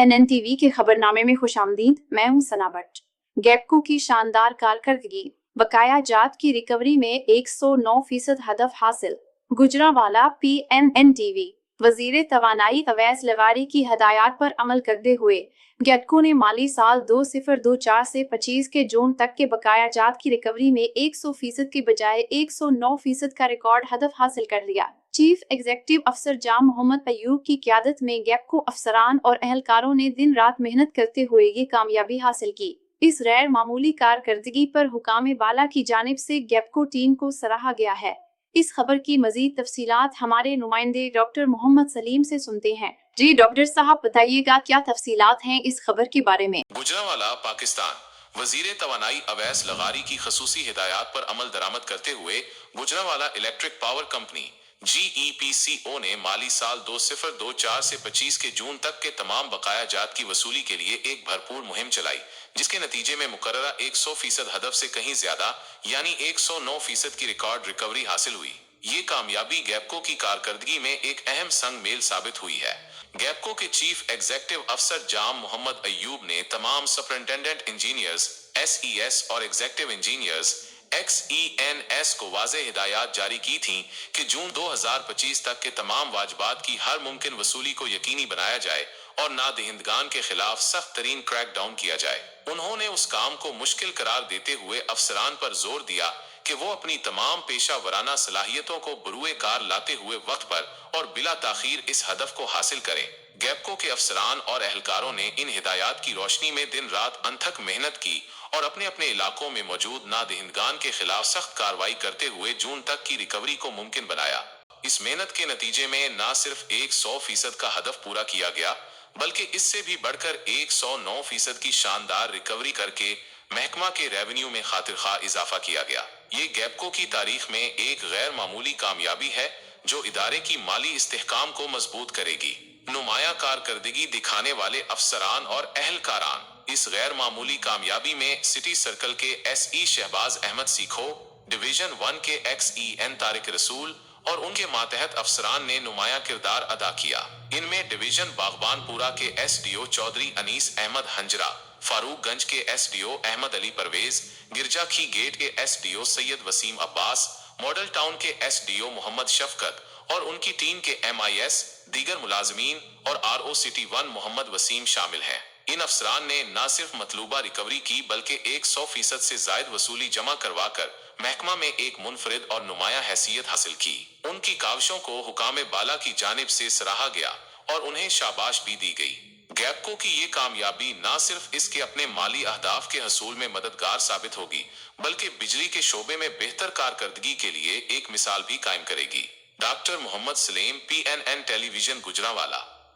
PNN-TV के खबरनामे में खुशामदीद। मैं हूं सना भट्ट। गैपको की शानदार कारकर्दगी, बकाया जात की रिकवरी में 109% हदफ हासिल। गुजरांवाला PNN-TV वजीर तवानाई अवैस लगारी की हदायत पर अमल करते हुए गैपको ने माली साल 2024 से 25 के जून तक के बकाया जात की रिकवरी में 100% के बजाय 109% का रिकॉर्ड हदफ हासिल कर लिया। चीफ एग्जीक्यूटिव अफसर जाम मोहम्मद अयूब की क़यादत में गैपको अफसरान और अहलकारों ने दिन रात मेहनत करते हुए ये कामयाबी हासिल की। इस गैर मामूली कारकर्दगी पर हुकाम बाला की जानिब से गैपको टीम को सराहा गया है। इस खबर की मजीद तफसीलात हमारे नुमाइंदे डॉक्टर मोहम्मद सलीम से सुनते हैं। जी डॉक्टर साहब, बताइएगा क्या तफसीलात हैं इस खबर के बारे में। गुजरांवाला पाकिस्तान वजीर तवानाई अवैस लगारी की खसूसी हिदायत पर अमल दरामद करते हुए Gujranwala electric power company GEPCO ने माली साल 2024 से 25 के जून तक के तमाम बकाया जात की वसूली के लिए एक भरपूर मुहिम चलाई, जिसके नतीजे में मुकर्ररा 100% हदफ से कहीं ज्यादा यानी 109% की रिकॉर्ड रिकवरी हासिल हुई। ये कामयाबी गैपको की कारकर्दगी में एक अहम संग मेल साबित हुई है। गैपको के चीफ एग्जीक्यूटिव अफसर जाम मोहम्मद अयूब ने तमाम सुपरिंटेंडेंट इंजीनियर्स SES और एग्जीक्यूटिव इंजीनियर्स XENS को वाज़ेह हिदायत जारी की थी कि जून 2025 तक के तमाम वाजबात की हर मुमकिन वसूली को यकीनी बनाया जाए और नादहिंदगान के खिलाफ सख्त तरीन क्रैक डाउन किया जाए। उन्होंने उस काम को मुश्किल करार देते हुए अफसरान पर जोर दिया कि वो अपनी तमाम पेशा वराना सलाहियतों को बरूए कार लाते हुए वक्त पर और बिला ताखीर इस हदफ को हासिल करें। गैपको के अफसरान और अहलकारों ने इन हिदायत की रोशनी में दिन रात अनथक मेहनत की और अपने अपने इलाकों में मौजूद नादहिंदगान के खिलाफ सख्त कार्रवाई करते हुए जून तक की रिकवरी को मुमकिन बनाया। इस मेहनत के नतीजे में न सिर्फ 100% का हदफ पूरा किया गया, बल्कि इससे भी बढ़कर 109% की शानदार रिकवरी करके महकमा के रेवेन्यू में खातिर खा इजाफा किया गया। ये गैपको की तारीख में एक गैर मामूली कामयाबी है जो इदारे की माली इस्तेहकाम को मजबूत करेगी। नुमाया कारकर्दगी दिखाने वाले अफसरान और अहलकारान इस गैर मामूली कामयाबी में सिटी सर्कल के SE शहबाज अहमद सीखो, डिवीजन 1 के XEN तारिक रसूल और उनके मातहत अफसरान ने नुमाया किरदार अदा किया। इनमें डिवीजन बागबानपुरा के SDO चौधरी अनीस अहमद हंजरा, फारूकगंज के SDO अहमद अली परवेज, गिरजाखी गेट के SDO Syed Waseem Abbas, model town के SDO मोहम्मद शफकत और उनकी टीम के MIS, दीगर मुलाजमीन और RO सिटी 1 मोहम्मद वसीम शामिल हैं। इन अफसरान ने न सिर्फ मतलूबा रिकवरी की बल्कि 100% से जायद वसूली जमा करवाकर महकमा में एक मुनफरिद और नुमाया हैसियत हासिल की। उनकी काविशों को हुकाम बाला की जानिब से सराहा गया और उन्हें शाबाश भी दी गई। गैपको की ये कामयाबी न सिर्फ इसके अपने माली अहदाफ के हसूल में मददगार साबित होगी, बल्कि बिजली के शोबे में बेहतर कारकर्दगी के लिए एक मिसाल भी कायम करेगी। Doctor Mohammad Saleem, PNN television Gujranwala.